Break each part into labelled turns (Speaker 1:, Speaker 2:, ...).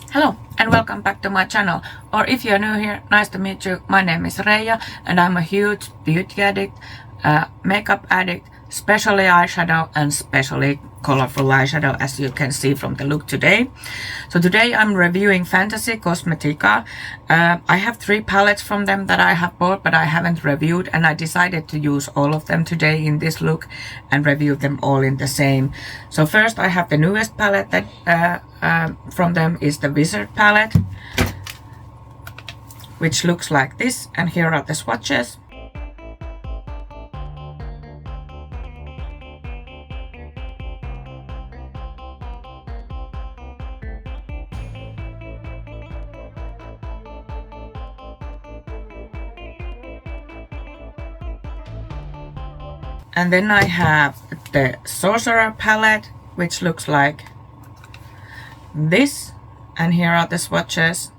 Speaker 1: Hello and welcome back to my channel, or if you're new here, nice to meet you. My name is Reija and I'm a huge beauty addict, makeup addict, especially eyeshadow and especially colorful eyeshadow, as you can see from the look today. So today I'm reviewing Fantasy Cosmetica. I have 3 palettes from them that I have bought but I haven't reviewed, and I decided to use all of them today in this look and review them all in the same. So first I have the newest palette that from them is the Wizard palette, which looks like this, and here are the swatches. And then I have the Sorcerer palette, which looks like this, and here are the swatches.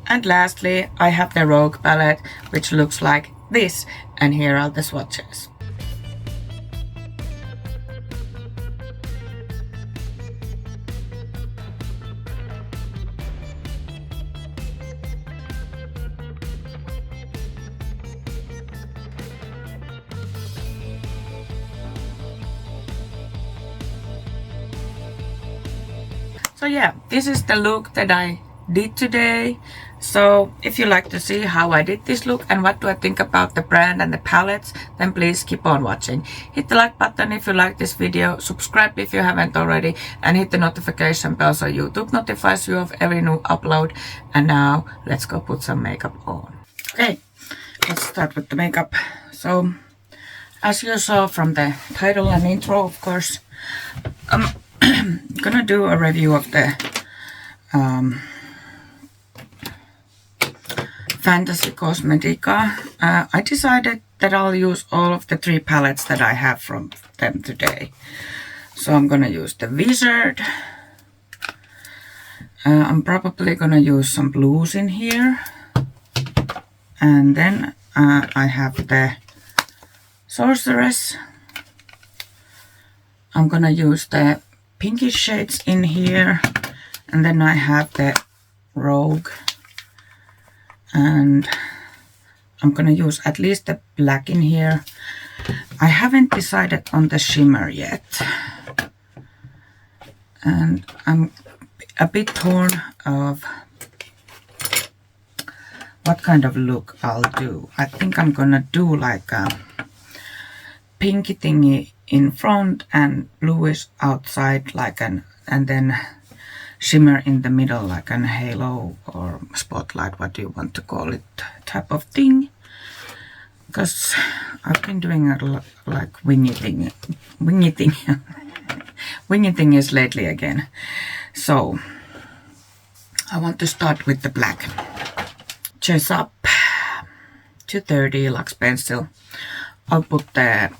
Speaker 1: And lastly, I have the Rogue palette, which looks like this, and here are the swatches. So yeah, this is the look that I did today. So if you like to see how I did this look and what do I think about the brand and the palettes, then please keep on watching. Hit the like button if you like this video, subscribe if you haven't already, and hit the notification bell so YouTube notifies you of every new upload. And now let's go put some makeup on. Okay, let's start with the makeup. So as you saw from the title and intro, of course, I'm gonna do a review of the Fantasy Cosmetica. I decided that I'll use all of the 3 palettes that I have from them today. So I'm gonna use the Wizard. I'm probably gonna use some blues in here. And then I have the Sorceress. I'm gonna use the pinkish shades in here. And then I have the Rogue. And I'm gonna use at least the black in here. I haven't decided on the shimmer yet. And I'm a bit torn of what kind of look I'll do. I think I'm gonna do like a pinky thingy in front and bluish outside, like and then shimmer in the middle, like an halo or spotlight, what do you want to call it, type of thing. Because I've been doing a like wingy thing lately again. So I want to start with the black. Chase up 230 Lux Pencil. I'll put the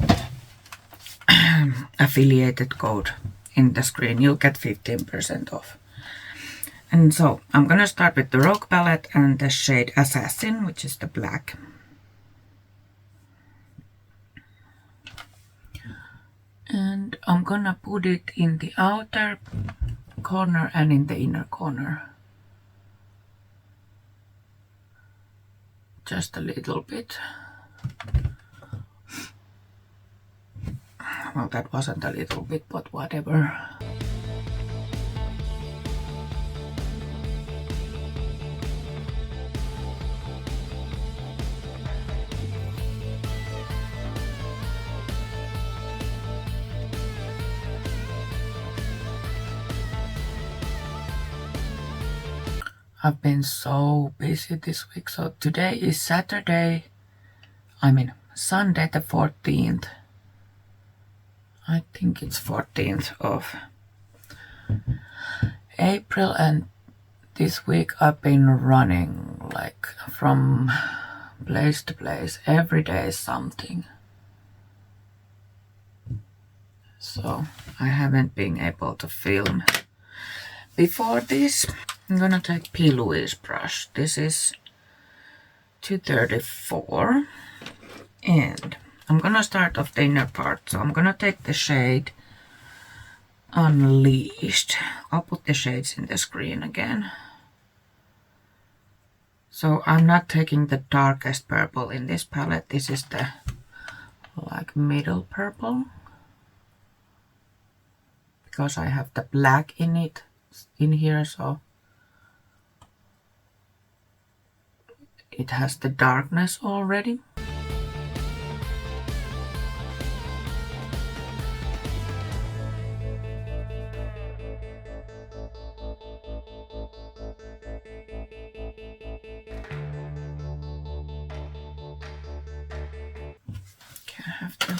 Speaker 1: affiliated code in the screen. You'll get 15% off. And so I'm gonna start with the Rogue palette and the shade Assassin, which is the black. And I'm gonna put it in the outer corner and in the inner corner. Just a little bit. Well, that wasn't a little bit, but whatever. I've been so busy this week. So today is Sunday the 14th. I think it's 14th of April, and this week I've been running like from place to place. Every day is something. so I haven't been able to film before this. I'm gonna take P. Louise brush. This is 234, and I'm gonna start off the inner part. So I'm gonna take the shade Unleashed. I'll put the shades in the screen again. So I'm not taking the darkest purple in this palette. This is the like middle purple, because I have the black in it in here, so it has the darkness already. Okay, I have to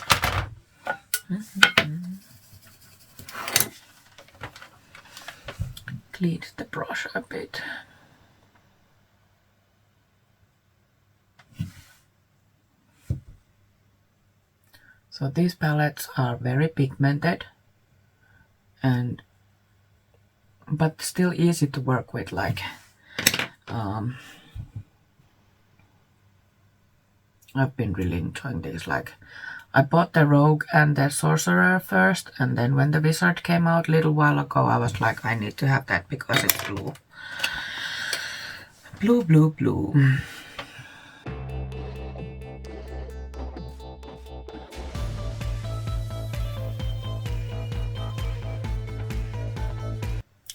Speaker 1: clean the brush a bit. So these palettes are very pigmented and but still easy to work with. Like I've been really enjoying these. Like I bought the Rogue and the Sorcerer first, and then when the Wizard came out a little while ago, I was like, I need to have that because it's blue. Blue, blue, blue.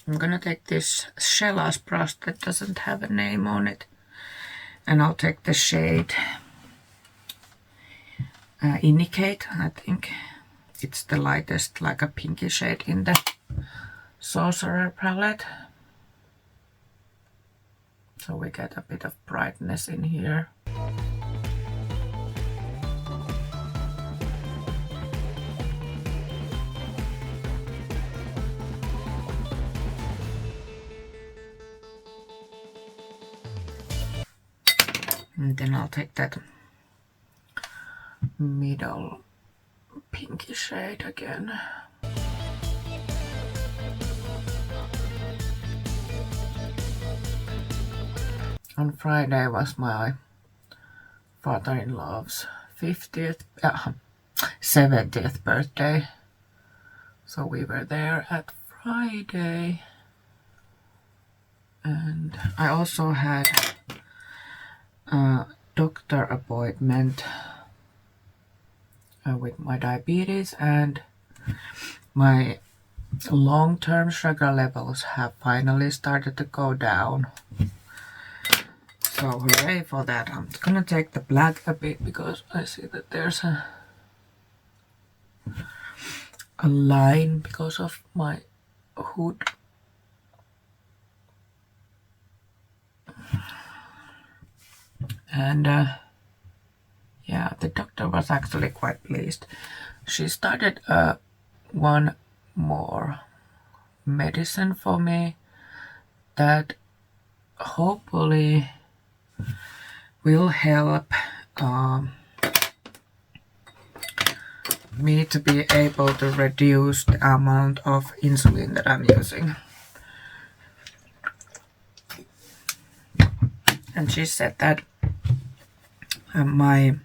Speaker 1: I'm gonna take this Shella's brush that doesn't have a name on it, and I'll take the shade Indicate. I think it's the lightest, like a pinky shade in the Sorcerer palette. So we get a bit of brightness in here. And then I'll take that middle pinky shade again. On Friday was my father-in-law's 70th birthday. So we were there at Friday. And I also had a doctor appointment with my diabetes, and my long-term sugar levels have finally started to go down. So hooray for that. I'm gonna take the black a bit because I see that there's a line because of my hood. And yeah, the doctor was actually quite pleased. She started one more medicine for me that hopefully will help me to be able to reduce the amount of insulin that I'm using. And she said that my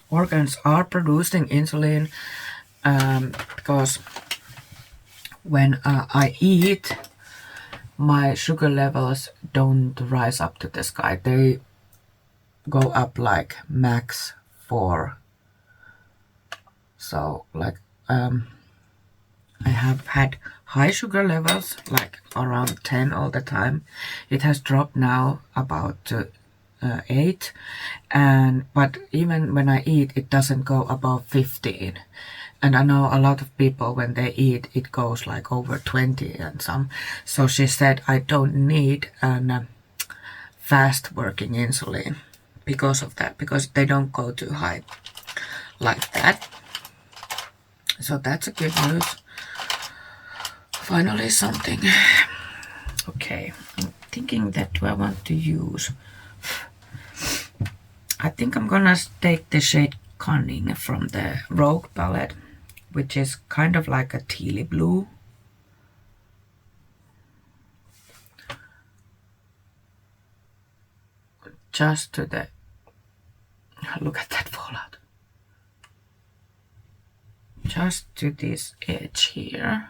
Speaker 1: organs are producing insulin because when I eat, my sugar levels don't rise up to the sky. They go up like max 4. So like I have had high sugar levels, like around 10 all the time. It has dropped now about to 8, but even when I eat, it doesn't go above 15. And I know a lot of people, when they eat, it goes like over 20 and some. So she said I don't need a fast working insulin because of that, because they don't go too high like that. So that's a good news. Finally something. Okay, I'm thinking that do I want to use... I think I'm gonna take the shade Cunning from the Rogue palette, which is kind of like a tealy blue. Just to the, look at that fallout. Just to this edge here.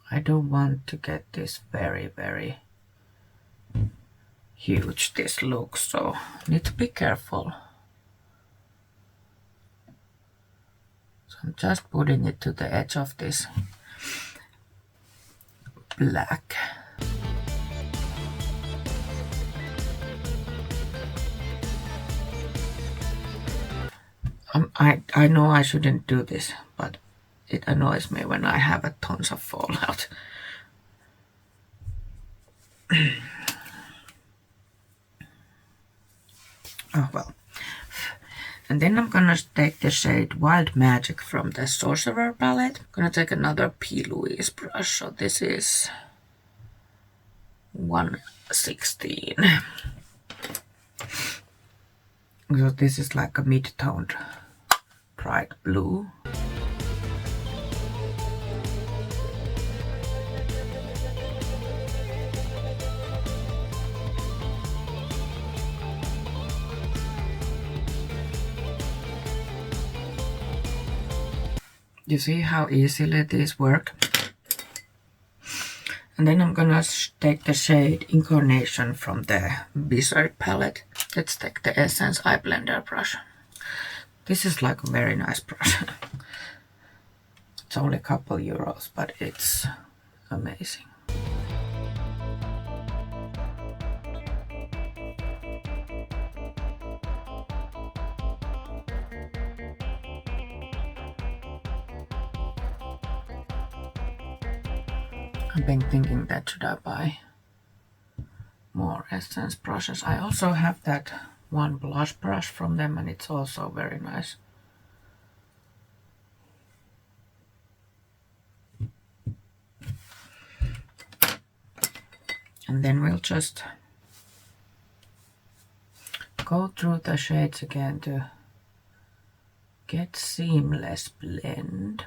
Speaker 1: I don't want to get this very, very huge, this looks, so need to be careful. So I'm just putting it to the edge of this black. I know I shouldn't do this, but it annoys me when I have a tons of fallout. Oh well. And then I'm gonna take the shade Wild Magic from the Sorcerer palette. I'm gonna take another P. Louise brush. So this is 116. So this is like a mid-toned bright blue. You see how easily these work? And then I'm gonna take the shade Incarnation from the Bizarre palette. Let's take the Essence Eye Blender brush. This is like a very nice brush. It's only a couple euros, but it's amazing. I've been thinking that should I buy more Essence brushes. I also have that one blush brush from them and it's also very nice. And then we'll just go through the shades again to get seamless blend.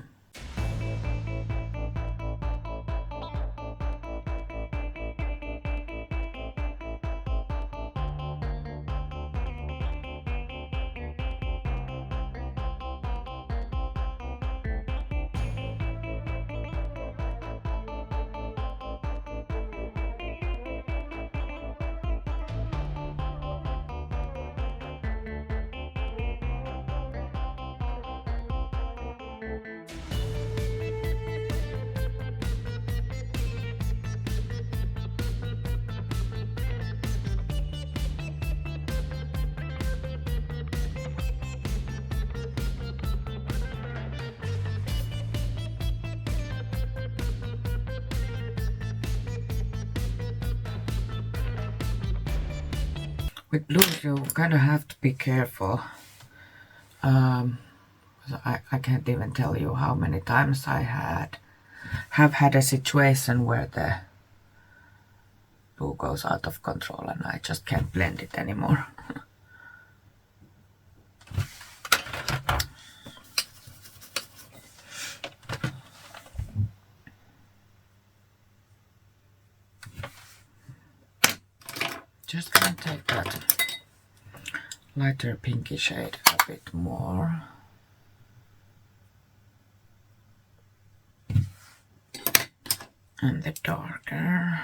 Speaker 1: With blues, you kind of have to be careful. I can't even tell you how many times I have had a situation where the blue goes out of control and I just can't blend it anymore. Just gonna take that lighter pinky shade a bit more. And the darker.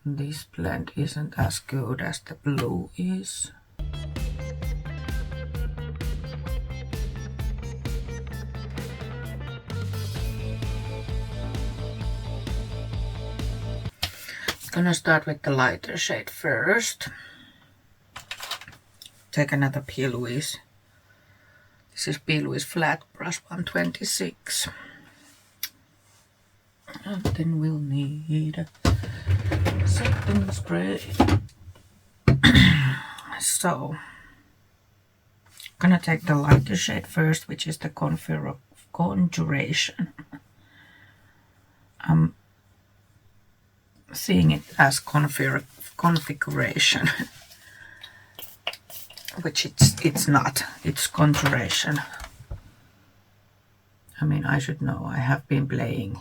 Speaker 1: This blend isn't as good as the blue is. Gonna start with the lighter shade first. Take another P. Louise. This is P. Louise flat brush 126. And then we'll need a setting spray. So, gonna take the lighter shade first, which is the Conjuration. I'm seeing it as configuration. which it's not. It's conjuration. I mean, I should know. I have been playing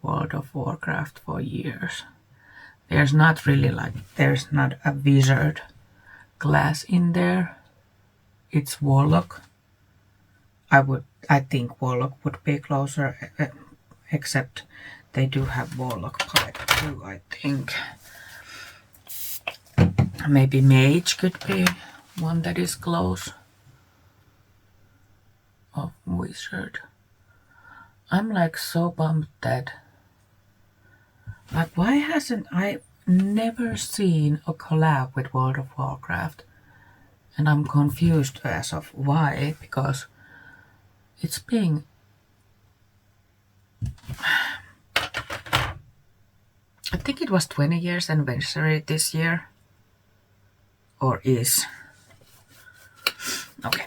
Speaker 1: World of Warcraft for years. There's not really like, there's not a wizard class in there. It's warlock. I think warlock would be closer, except they do have warlock palette too, I think. Maybe mage could be one that is close. Of wizard. I'm like so bummed that, like, why hasn't I never seen a collab with World of Warcraft? And I'm confused as of why, because it's being I think it was 20 years anniversary this year, or is. Okay.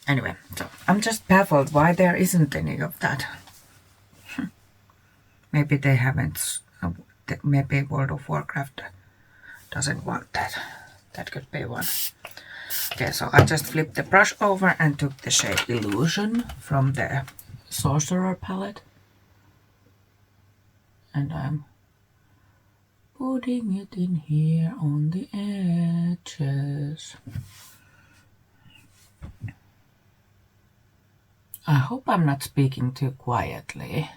Speaker 1: Anyway, so I'm just baffled why there isn't any of that. Maybe they haven't. Maybe World of Warcraft doesn't want that. That could be one. Okay, so I just flipped the brush over and took the shade Illusion from the Sorcerer palette. And I'm putting it in here on the edges. I hope I'm not speaking too quietly.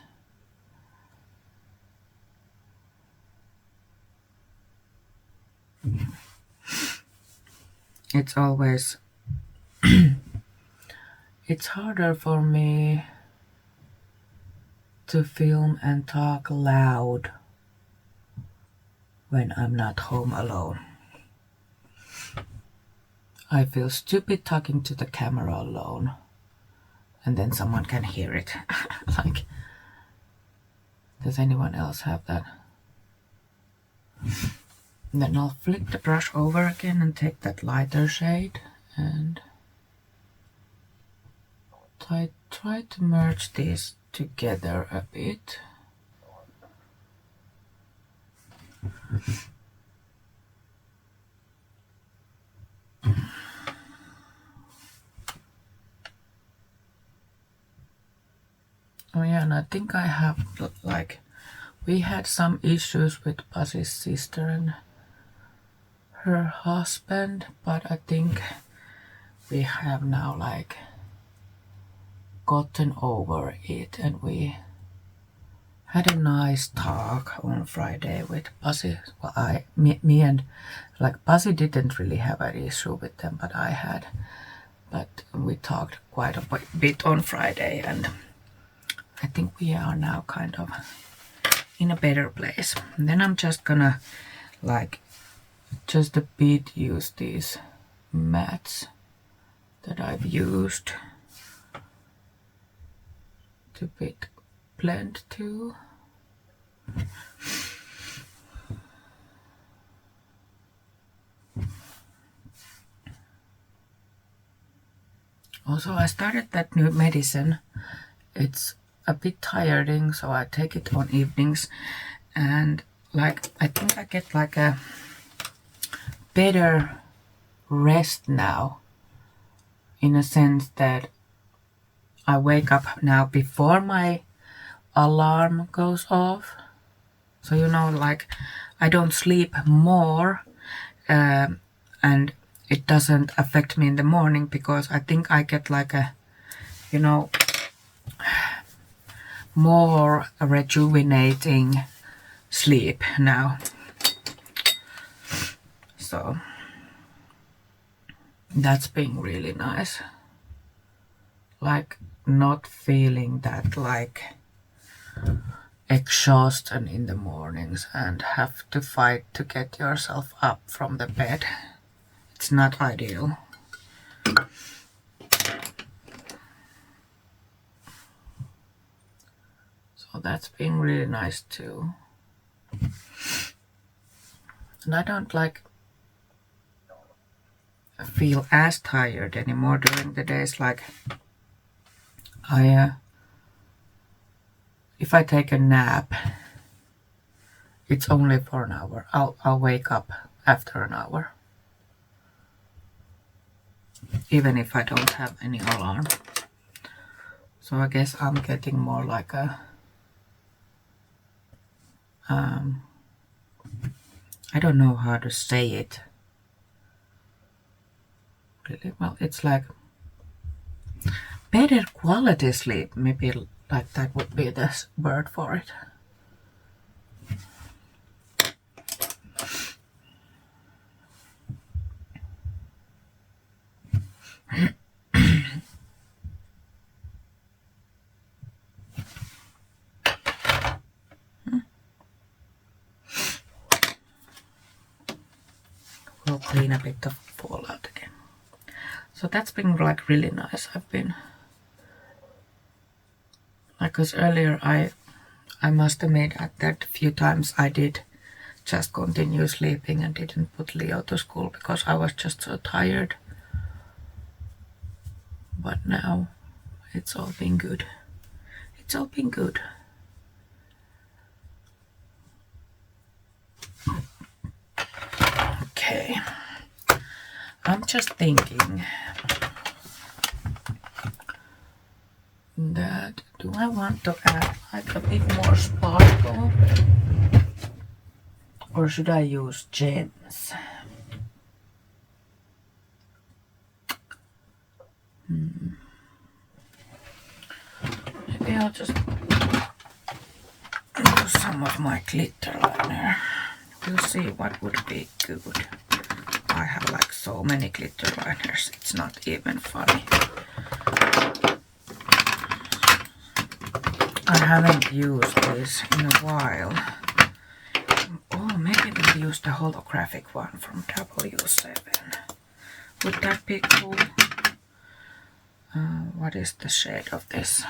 Speaker 1: It's always it's harder for me to film and talk loud when I'm not home alone. I feel stupid talking to the camera alone, and then someone can hear it. Like, does anyone else have that? And then I'll flip the brush over again and take that lighter shade and try to merge these together a bit. Oh yeah, and I think I have, like, we had some issues with Buzz's sister and her husband, but I think we have now, like, gotten over it, and we had a nice talk on Friday with Buzzy. Well, me and, like, Buzzy didn't really have an issue with them, but I had. But we talked quite a bit on Friday, and I think we are now kind of in a better place. And then I'm just gonna, like, just a bit use these mattes that I've used to bit blend too. Also, I started that new medicine. It's a bit tiring, so I take it on evenings, and, like, I think I get, like, a better rest now, in a sense that I wake up now before my alarm goes off. So, you know, like, I don't sleep more, and it doesn't affect me in the morning, because I think I get, like, a, you know, more rejuvenating sleep now. So that's been really nice. Like, not feeling that, like, exhaustion in the mornings and have to fight to get yourself up from the bed. It's not ideal. So that's been really nice too. And I don't, like, feel as tired anymore during the days. Like, if I take a nap, it's only for an hour. I'll wake up after an hour. even if I don't have any alarm. So I guess I'm getting more like a I don't know how to say it. Really well, it's like better quality sleep, maybe like that would be the word for it. We'll clean a bit of fallout again. So that's been like really nice. I've been like, cause earlier I must admit that a few times I did just continue sleeping and didn't put Leo to school because I was just so tired. But now it's all been good. It's all been good. Okay. I'm just thinking that do I want to add like a bit more sparkle or should I use gems? Maybe I'll just use some of my glitter liner. We'll see what would be good. I have like so many glitter liners, it's not even funny. I haven't used this in a while. Oh, maybe we'll use the holographic one from W7. Would that be cool? What is the shade of this?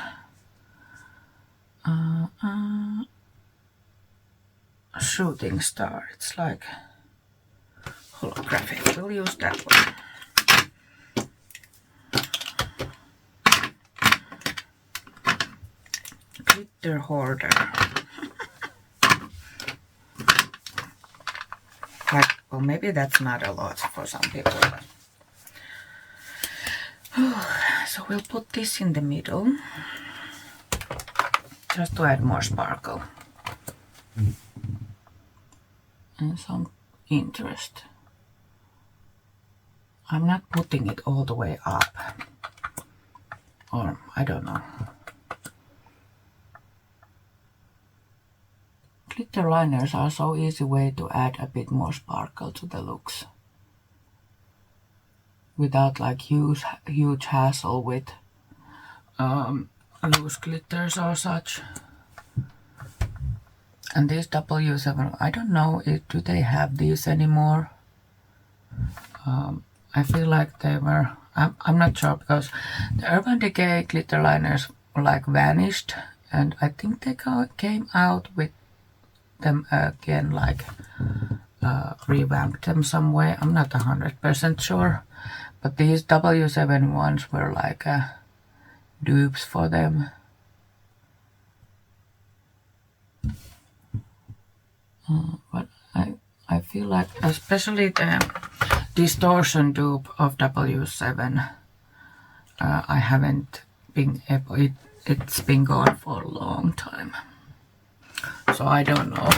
Speaker 1: Shooting star. It's like holographic. We'll use that one. Glitter hoarder. Like, well, maybe that's not a lot for some people. So we'll put this in the middle, just to add more sparkle and some interest. I'm not putting it all the way up, or I don't know. Glitter liners are so easy way to add a bit more sparkle to the looks without like huge hassle with loose glitters or such. And these W7, I don't know do they have these anymore. I feel like they were, I'm not sure because the Urban Decay glitter liners like vanished and I think they came out with them again, like revamped them some way. I'm not 100% sure, but these W7 ones were like dupes for them. But I feel like especially the distortion dupe of W7, I haven't been able, it's been gone for a long time. So I don't know.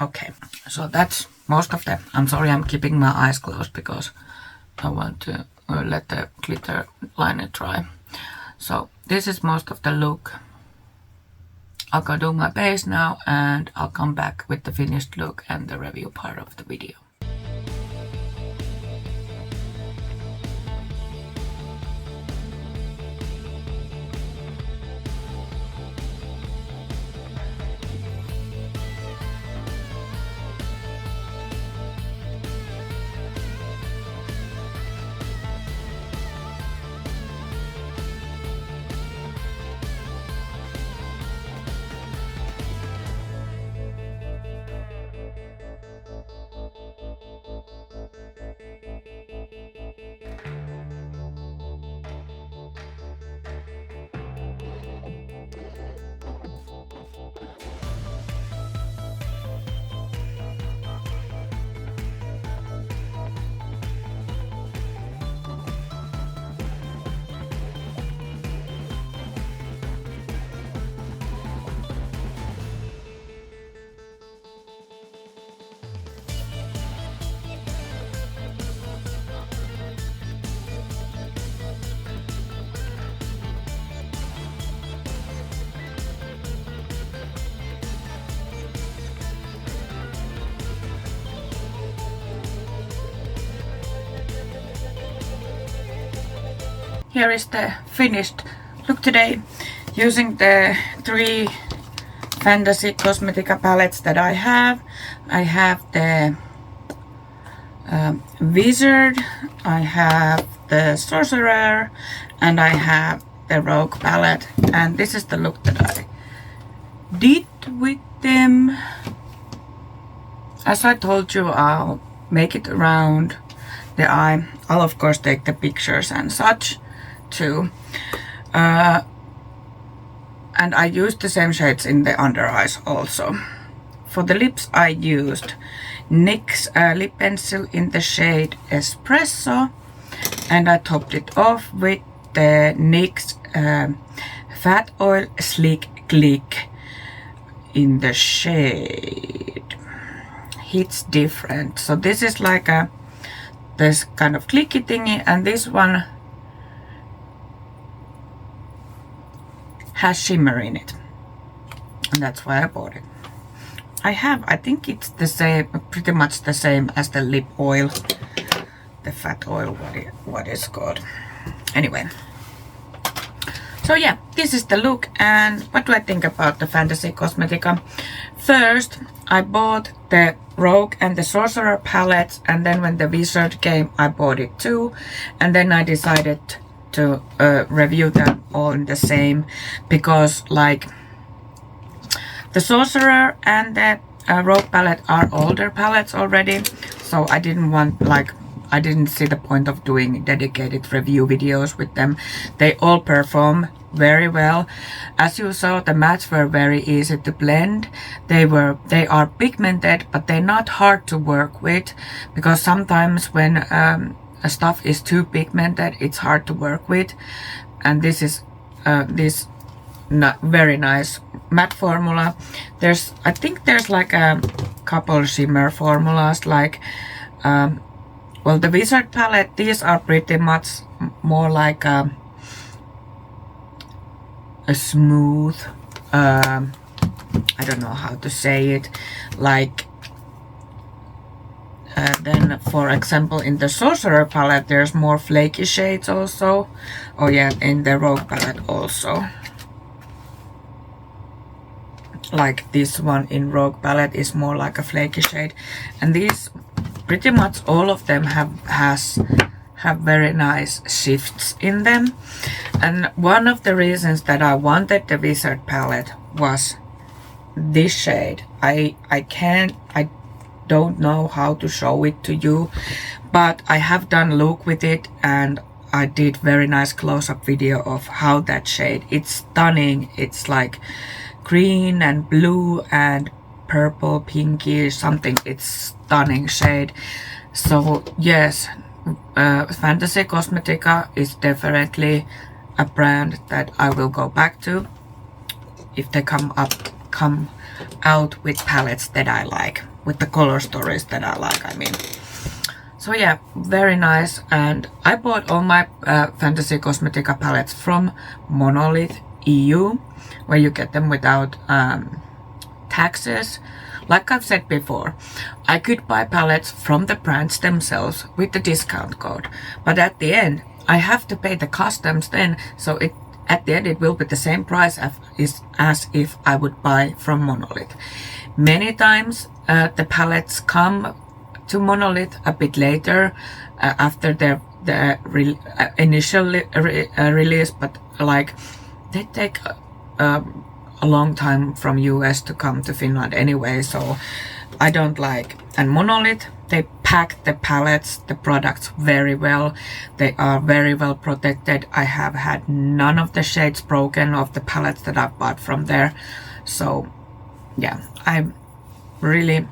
Speaker 1: Okay, so that's most of them. I'm sorry I'm keeping my eyes closed because I want to let the glitter liner dry. So this is most of the look. I'll go do my base now and I'll come back with the finished look and the review part of the video. here is the finished look today using the 3 Fantasy Cosmetica palettes that I have. I have the Wizard, I have the Sorcerer, and I have the Rogue palette, and this is the look that I did with them. As I told you, I'll make it around the eye. I'll of course take the pictures and such too. And I used the same shades in the under eyes also. For the lips I used NYX lip pencil in the shade Espresso, and I topped it off with the NYX Fat Oil Sleek Click in the shade Hits Different. So this is like this kind of clicky thingy, and this one has shimmer in it, and that's why I bought it. I think it's the same, pretty much the same as the lip oil, the fat oil, what is called. Anyway, so yeah, this is the look. And what do I think about the Fantasy Cosmetica? First, I bought the Rogue and the Sorcerer palettes, and then when the Wizard came, I bought it too, and then I decided to review them all in the same, because like the Sorcerer and the Rogue palette are older palettes already, so I didn't want, like, I didn't see the point of doing dedicated review videos with them. They all perform very well. As you saw, the mattes were very easy to blend. They are pigmented, but they're not hard to work with, because sometimes when stuff is too pigmented, it's hard to work with. And this is this very nice matte formula. I think there's like a couple shimmer formulas, like well, the Wizard palette, these are pretty much more like a smooth, I don't know how to say it, like then for example in the Sorcerer palette there's more flaky shades also. Oh yeah, in the Rogue palette also, like this one in Rogue palette is more like a flaky shade, and these pretty much all of them have very nice shifts in them. And one of the reasons that I wanted the Wizard palette was this shade. I don't know how to show it to you, but I have done look with it, and I did very nice close-up video of how that shade, it's stunning. It's like green and blue and purple, pinky, something. It's stunning shade. So yes, Fantasy Cosmetica is definitely a brand that I will go back to if they come out with palettes that I like, with the color stories that I like, I mean. So yeah, very nice. And I bought all my Fantasy Cosmetica palettes from Monolith EU, where you get them without taxes. Like I've said before, I could buy palettes from the brands themselves with the discount code, but at the end I have to pay the customs then, so at the end it will be the same price as if I would buy from Monolith. Many times the palettes come to Monolith a bit later, after the initial release, but like they take a long time from US to come to Finland anyway, so I don't like. And Monolith, they pack the palettes, the products very well. They are very well protected. I have had none of the shades broken of the palettes that I bought from there. So yeah, I'm really,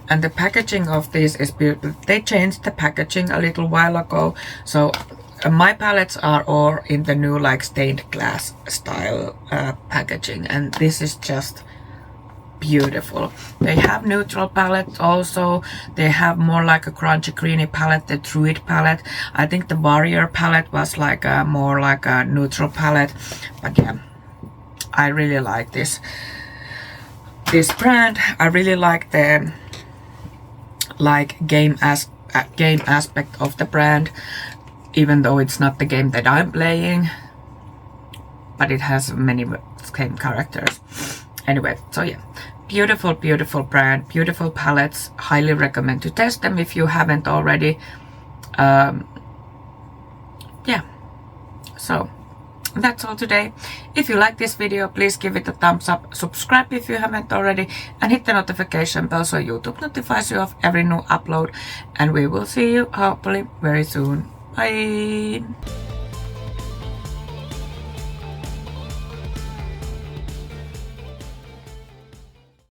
Speaker 1: and the packaging of this is beautiful. They changed the packaging a little while ago, so my palettes are all in the new like stained glass style packaging, and this is just beautiful. They have neutral palette also. They have more like a crunchy greeny palette, the Druid palette. I think the Warrior palette was like a more like a neutral palette, but yeah, I really like this brand. I really like the game aspect of the brand. even though it's not the game that I'm playing, but it has many same characters. Anyway, so yeah, beautiful, beautiful brand, beautiful palettes. Highly recommend to test them if you haven't already. Yeah, so that's all today. If you like this video, please give it a thumbs up, subscribe if you haven't already, and hit the notification bell so YouTube notifies you of every new upload. And we will see you hopefully very soon. Bye!